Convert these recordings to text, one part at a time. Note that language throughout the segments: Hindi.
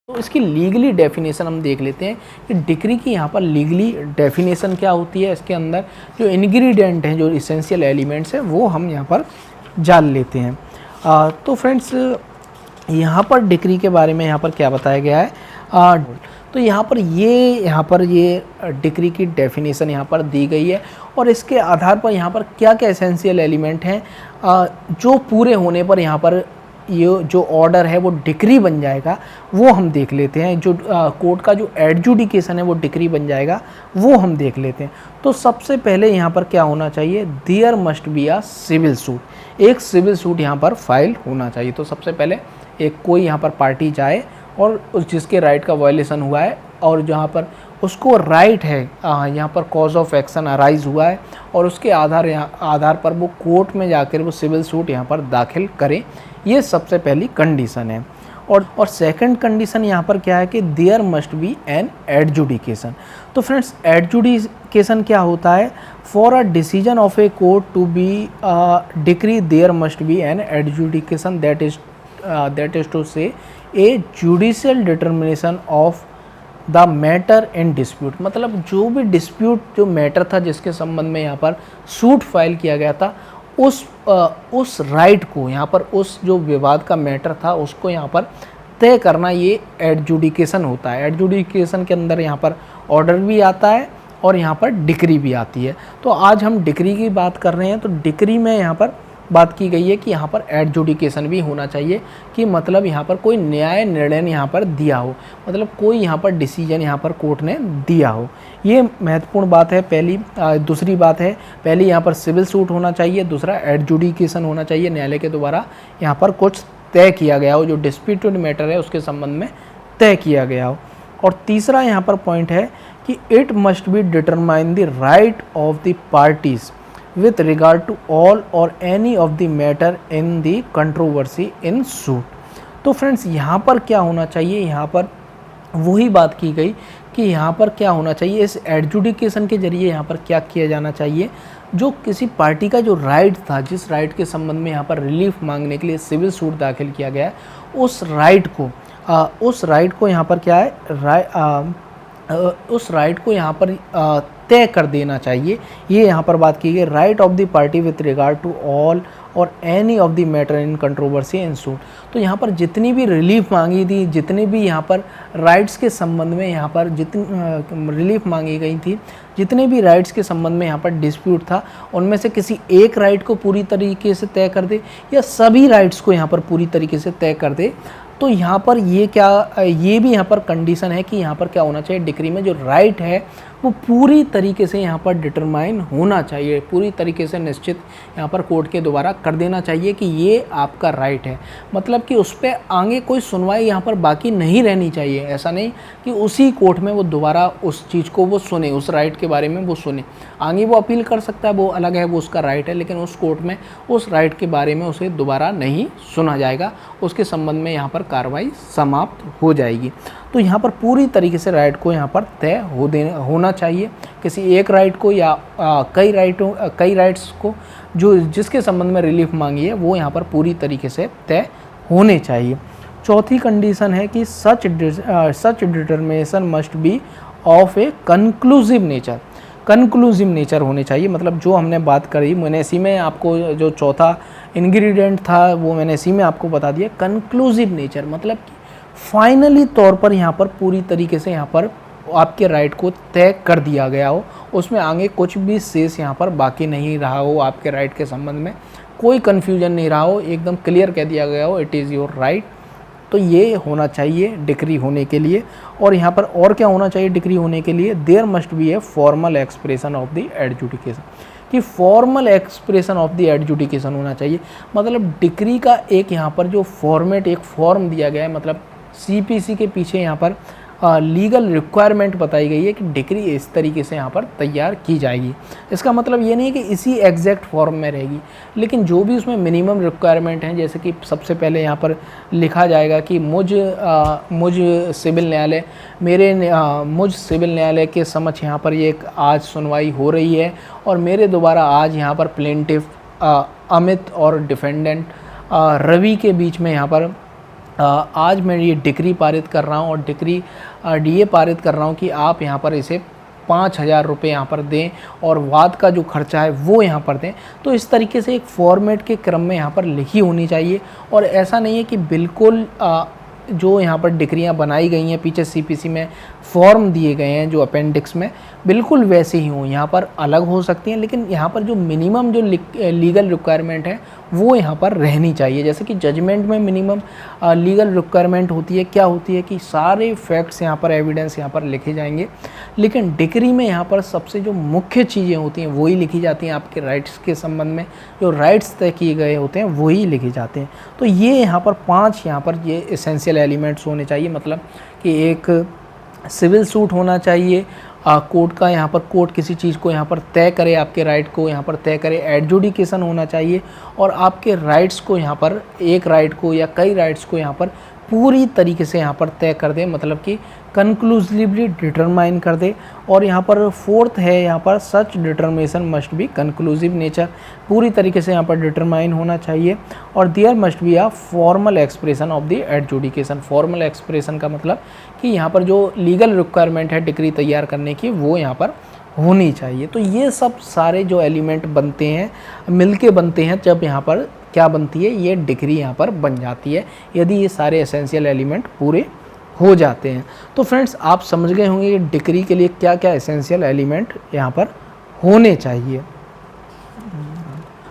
तो इसकी लीगली डेफिनेशन हम देख लेते हैं कि डिक्री की यहाँ पर लीगली डेफिनेशन क्या होती है। इसके अंदर जो इंग्रेडिएंट हैं, जो इसेंशियल एलिमेंट्स हैं, वो हम यहाँ पर जान लेते हैं। तो फ्रेंड्स, यहाँ पर डिक्री के बारे में यहाँ पर क्या बताया गया है। तो यहाँ पर ये डिक्री की डेफिनेशन यहाँ पर दी गई है और इसके आधार पर यहाँ पर क्या क्या एसेंशियल एलिमेंट हैं जो पूरे होने पर यहाँ पर ये जो ऑर्डर है वो डिक्री बन जाएगा, वो हम देख लेते हैं। जो कोर्ट का जो एडजुडिकेशन है वो डिक्री बन जाएगा, वो हम देख लेते हैं। तो सबसे पहले यहाँ पर क्या होना चाहिए, there must be a civil suit. एक सिविल सूट यहाँ पर फाइल होना चाहिए। तो सबसे पहले एक कोई यहाँ पर पार्टी जाए और जिसके राइट का वायलेशन हुआ है और जहाँ पर उसको राइट है, यहाँ पर कॉज ऑफ एक्शन अराइज हुआ है और उसके आधार पर वो कोर्ट में जाकर वो सिविल सूट यहाँ पर दाखिल करें, ये सबसे पहली कंडीशन है। और सेकंड कंडीशन यहाँ पर क्या है कि there must be an adjudication. तो फ्रेंड्स, एडजुडिकेशन क्या होता है, for a decision of a court to be decree there must be an adjudication that is to say a judicial determination of the matter in dispute. मतलब जो भी डिस्प्यूट, जो मैटर था जिसके संबंध में यहाँ पर सूट फाइल किया गया था, उस राइट को यहाँ पर, उस जो विवाद का मैटर था उसको यहाँ पर तय करना, ये एडजुडिकेशन होता है। एडजुडिकेशन के अंदर यहाँ पर ऑर्डर भी आता है और यहाँ पर डिक्री भी आती है। तो आज हम डिक्री की बात कर रहे हैं। तो डिक्री में यहाँ पर बात की गई है कि यहाँ पर एडजुडिकेशन भी होना चाहिए, कि मतलब यहाँ पर कोई न्याय निर्णय यहाँ पर दिया हो, मतलब कोई यहाँ पर डिसीजन यहाँ पर कोर्ट ने दिया हो। ये महत्वपूर्ण बात है पहली। दूसरी बात है, पहली यहाँ पर सिविल सूट होना चाहिए, दूसरा एडजुडिकेशन होना चाहिए, न्यायालय के द्वारा यहाँ पर कुछ तय किया गया हो, जो डिस्प्यूटेड मैटर है उसके संबंध में तय किया गया हो। और तीसरा यहाँ पर पॉइंट है कि it must be determine the right of the parties with regard to all or any of the matter in the controversy in suit। तो फ्रेंड्स, यहाँ पर क्या होना चाहिए, यहाँ पर वही बात की गई कि यहाँ पर क्या होना चाहिए, इस एडजुडिकेशन के जरिए यहाँ पर क्या किया जाना चाहिए, जो किसी पार्टी का जो राइट था, जिस राइट के संबंध में यहाँ पर रिलीफ मांगने के लिए सिविल सूट दाखिल किया गया है, उस राइट को यहाँ पर क्या है, उस राइट को यहाँ पर तय कर देना चाहिए। ये यहाँ पर बात की गई, right of the party with regard to all और any of the matter in controversy in suit. तो यहाँ पर जितनी भी रिलीफ मांगी थी, जितने भी यहाँ पर राइट्स के संबंध में यहाँ पर जितनी रिलीफ मांगी गई थी, जितने भी राइट्स के संबंध में यहाँ पर डिस्प्यूट था, उनमें से किसी एक राइट को पूरी तरीके से तय कर दे या सभी राइट्स को यहाँ पर पूरी तरीके से तय कर दे। तो यहाँ पर ये भी यहाँ पर कंडीशन है कि यहाँ पर क्या होना चाहिए, डिक्री में जो राइट है वो पूरी तरीके से यहाँ पर डिटरमाइन होना चाहिए, पूरी तरीके से निश्चित यहाँ पर कोर्ट के द्वारा कर देना चाहिए कि ये आपका राइट है। मतलब कि उस पर आगे कोई सुनवाई यहाँ पर बाकी नहीं रहनी चाहिए। ऐसा नहीं कि उसी कोर्ट में वो दोबारा उस चीज़ को वो सुने, उस राइट के बारे में वो सुने। आगे वो अपील कर सकता है, वो अलग है, वो उसका राइट है, लेकिन उस कोर्ट में उस राइट के बारे में उसे दोबारा नहीं सुना जाएगा, उसके संबंध में यहाँ पर कार्रवाई समाप्त हो जाएगी। तो यहाँ पर पूरी तरीके से राइट को यहाँ पर तय होना चाहिए, किसी एक राइट को या कई राइट्स को जिसके संबंध में रिलीफ मांगी है वो यहाँ पर पूरी तरीके से तय होने चाहिए। चौथी कंडीशन है कि such determination must be of a conclusive nature. Conclusive nature होने चाहिए, मतलब जो हमने बात करी, मैंने इसी में आपको जो चौथा इंग्रेडिएंट था वो मैंने इसी में आपको बता दिया। कंक्लूसिव नेचर मतलब कि फाइनली तौर पर यहाँ पर पूरी तरीके से यहाँ पर आपके राइट को तय कर दिया गया हो, उसमें आगे कुछ भी शेष यहाँ पर बाकी नहीं रहा हो, आपके राइट के संबंध में कोई कन्फ्यूजन नहीं रहा हो, एकदम क्लियर कह दिया गया हो, इट इज़ योर राइट। तो ये होना चाहिए डिक्री होने के लिए। और यहाँ पर और क्या होना चाहिए डिक्री होने के लिए, there must be a formal expression of the adjudication, कि formal expression of the adjudication होना चाहिए। मतलब डिक्री का एक यहाँ पर जो फॉर्मेट, एक फॉर्म दिया गया है, मतलब सीपीसी के पीछे यहाँ पर लीगल रिक्वायरमेंट बताई गई है कि डिक्री इस तरीके से यहाँ पर तैयार की जाएगी। इसका मतलब ये नहीं है कि इसी एग्जैक्ट फॉर्म में रहेगी, लेकिन जो भी उसमें मिनिमम रिक्वायरमेंट हैं, जैसे कि सबसे पहले यहाँ पर लिखा जाएगा कि मुझ सिविल न्यायालय के समक्ष यहाँ पर ये आज सुनवाई हो रही है और मेरे द्वारा आज यहाँ पर प्लेंटिफ अमित और डिफेंडेंट रवि के बीच में यहाँ पर आज मैं ये डिक्री पारित कर रहा हूँ और डिक्री डीए पारित कर रहा हूँ कि आप यहाँ पर इसे 5,000 रुपये यहाँ पर दें और वाद का जो खर्चा है वो यहाँ पर दें। तो इस तरीके से एक फॉर्मेट के क्रम में यहाँ पर लिखी होनी चाहिए, और ऐसा नहीं है कि बिल्कुल जो यहाँ पर डिक्रियाँ बनाई गई हैं पीछे सीपीसी में फॉर्म दिए गए हैं जो अपेंडिक्स में बिल्कुल वैसे ही हों। यहाँ पर अलग हो सकती हैं, लेकिन यहाँ पर जो मिनिमम जो लीगल रिक्वायरमेंट है वो यहाँ पर रहनी चाहिए। जैसे कि जजमेंट में मिनिमम लीगल रिक्वायरमेंट होती है, क्या होती है कि सारे फैक्ट्स यहाँ पर, एविडेंस यहाँ पर लिखे जाएंगे, लेकिन डिक्री में यहाँ पर सबसे जो मुख्य चीज़ें होती हैं वही लिखी जाती हैं। आपके राइट्स के संबंध में जो राइट्स तय किए गए होते हैं वही लिखे जाते हैं। तो ये यहाँ पर 5 यहाँ पर ये एसेंशियल एलिमेंट्स होने चाहिए, मतलब कि एक सिविल सूट होना चाहिए, कोर्ट का यहाँ पर कोर्ट किसी चीज़ को यहाँ पर तय करे, आपके राइट को यहाँ पर तय करे, एडजुडिकेशन होना चाहिए, और आपके राइट्स को यहाँ पर एक राइट को या कई राइट्स को यहाँ पर पूरी तरीके से यहाँ पर तय कर दे, मतलब कि कंक्लूसिवली डिटरमाइन कर दे। और यहाँ पर 4th है यहाँ पर such determination must be conclusive nature, पूरी तरीके से यहाँ पर डिटरमाइन होना चाहिए। और there must be a formal expression of the adjudication. Formal expression का मतलब कि यहाँ पर जो लीगल रिक्वायरमेंट है डिक्री तैयार करने की वो यहाँ पर होनी चाहिए। तो ये सब सारे जो एलिमेंट बनते हैं मिलके बनते हैं, जब यहाँ पर क्या बनती है, ये डिक्री यहाँ पर बन जाती है, यदि ये सारे एसेंशियल एलिमेंट पूरे हो जाते हैं। तो फ्रेंड्स आप समझ गए होंगे कि डिक्री के लिए क्या क्या एसेंशियल एलिमेंट यहाँ पर होने चाहिए।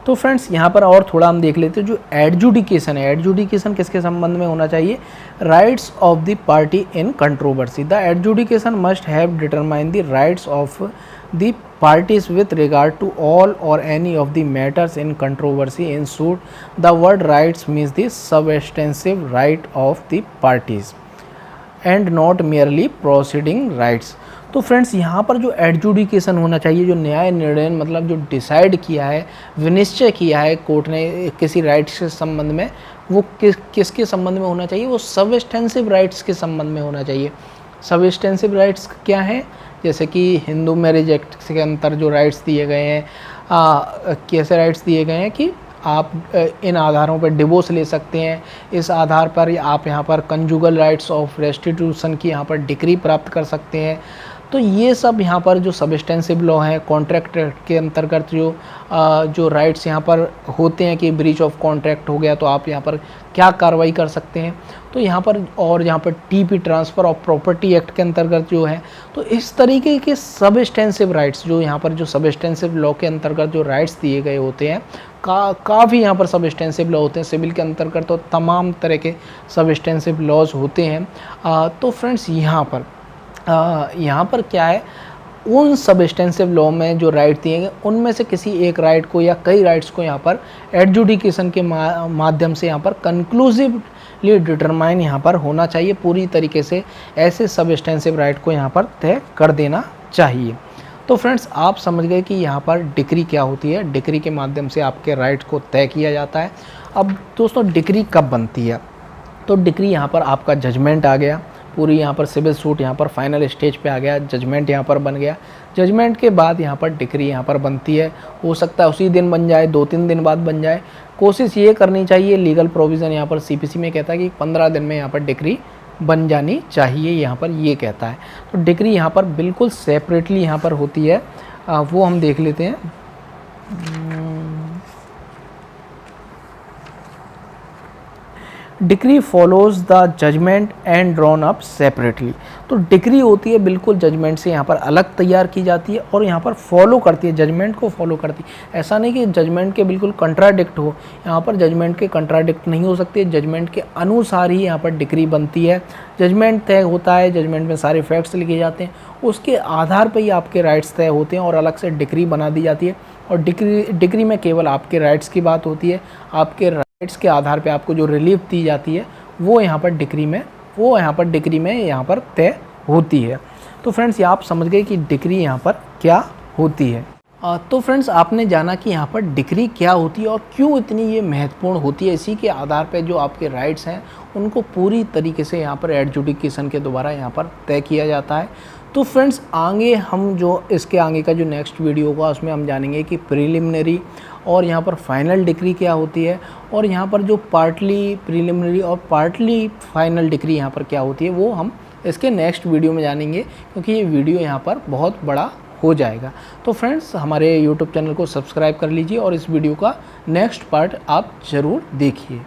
तो फ्रेंड्स यहाँ पर और थोड़ा हम देख लेते हैं जो एडजुडिकेशन है। एडजुडिकेशन किसके संबंध में होना चाहिए? Rights of the party in controversy. The adjudication must have determine the rights of the parties with regard to all or any of the matters in controversy in suit. The word rights means the substantive right of the parties and not merely proceeding rights. तो फ्रेंड्स यहाँ पर जो एडजुडिकेशन होना चाहिए, जो न्याय निर्णय मतलब जो डिसाइड किया है, विनिश्चय किया है कोर्ट ने किसी राइट्स के संबंध में, वो किसके संबंध में होना चाहिए? वो सबस्टेंसिव राइट्स के संबंध में होना चाहिए। सबस्टेंसिव राइट्स क्या हैं? जैसे कि हिंदू मैरिज एक्ट के अंतर जो राइट्स दिए गए हैं, कैसे राइट्स दिए गए हैं कि आप इन आधारों पर डिवोर्स ले सकते हैं, इस आधार पर आप यहाँ पर कंजुगल राइट्स ऑफ रेस्टिट्यूशन की यहाँ पर डिक्री प्राप्त कर सकते हैं। तो ये सब यहाँ पर जो सबस्टेंसिव लॉ हैं, कॉन्ट्रैक्ट के अंतर्गत जो राइट्स यहाँ पर होते हैं कि ब्रीच ऑफ कॉन्ट्रैक्ट हो गया तो आप यहाँ पर क्या कार्रवाई कर सकते हैं। तो यहाँ पर और यहाँ पर TP transfer of property act के अंतर्गत जो है, तो इस तरीके के सबस्टेंसिव राइट्स जो यहाँ पर जो सबस्टेंसिव लॉ के अंतर्गत जो राइट्स दिए गए होते हैं, काफ़ी यहाँ पर सबस्टेंसिव लॉ होते हैं। सिविल के अंतर्गत तो तमाम तरह के सबस्टेंसिव लॉज होते हैं। तो फ्रेंड्स यहाँ पर क्या है, उन सबस्टेंसिव लॉ में जो राइट दिए गए उनमें से किसी एक राइट को या कई राइट्स को यहाँ पर एडजुडिकेशन के माध्यम से यहाँ पर कंक्लूसिवली डिटरमाइन यहाँ पर होना चाहिए। पूरी तरीके से ऐसे सबस्टेंसिव राइट को यहाँ पर तय कर देना चाहिए। तो फ्रेंड्स आप समझ गए कि यहाँ पर डिक्री क्या होती है। डिक्री के माध्यम से आपके राइट को तय किया जाता है। अब दोस्तों डिक्री कब बनती है? तो डिक्री यहाँ पर आपका जजमेंट आ गया, पूरी यहाँ पर सिविल सूट यहाँ पर फाइनल स्टेज पे आ गया, जजमेंट यहाँ पर बन गया। जजमेंट के बाद यहाँ पर डिक्री यहाँ पर बनती है। हो सकता है उसी दिन बन जाए, 2-3 दिन बाद बन जाए। कोशिश ये करनी चाहिए, लीगल प्रोविज़न यहाँ पर सीपीसी में कहता है कि 15 दिन में यहाँ पर डिक्री बन जानी चाहिए, यहाँ पर ये कहता है। तो डिक्री यहाँ पर बिल्कुल सेपरेटली यहाँ पर होती है, वो हम देख लेते हैं। Decree follows the judgment and drawn up separately. तो डिक्री होती है बिल्कुल जजमेंट से यहाँ पर अलग तैयार की जाती है और यहाँ पर फॉलो करती है, जजमेंट को फॉलो करती है। ऐसा नहीं कि जजमेंट के बिल्कुल कंट्राडिक्ट हो, यहाँ पर जजमेंट के कंट्राडिक्ट नहीं हो सकती है। जजमेंट के अनुसार ही यहाँ पर डिक्री बनती है। जजमेंट तय होता है, जजमेंट में सारे फैक्ट्स लिखे जाते हैं, उसके आधार पर ही आपके राइट्स तय होते हैं और अलग से डिक्री बना दी जाती है। और डिक्री में केवल आपके राइट्स की बात होती है। आपके राइट्स के आधार पे आपको जो रिलीफ दी जाती है वो यहाँ पर डिक्री में यहाँ पर तय होती है। तो फ्रेंड्स ये आप समझ गए कि डिक्री यहाँ पर क्या होती है। तो फ्रेंड्स आपने जाना कि यहाँ पर डिक्री क्या होती है और क्यों इतनी ये महत्वपूर्ण होती है। इसी के आधार पे जो आपके राइट्स हैं उनको पूरी तरीके से यहाँ पर एडजुडिकेशन के द्वारा यहाँ पर तय किया जाता है। तो फ्रेंड्स आगे हम जो इसके आगे का जो नेक्स्ट वीडियो होगा उसमें हम जानेंगे कि प्रीलिमिनरी और यहाँ पर फाइनल डिग्री क्या होती है, और यहाँ पर जो पार्टली प्रीलिमिनरी और पार्टली फाइनल डिग्री यहाँ पर क्या होती है, वो हम इसके नेक्स्ट वीडियो में जानेंगे, क्योंकि ये वीडियो यहाँ पर बहुत बड़ा हो जाएगा। तो फ्रेंड्स हमारे YouTube चैनल को सब्सक्राइब कर लीजिए और इस वीडियो का नेक्स्ट पार्ट आप ज़रूर देखिए।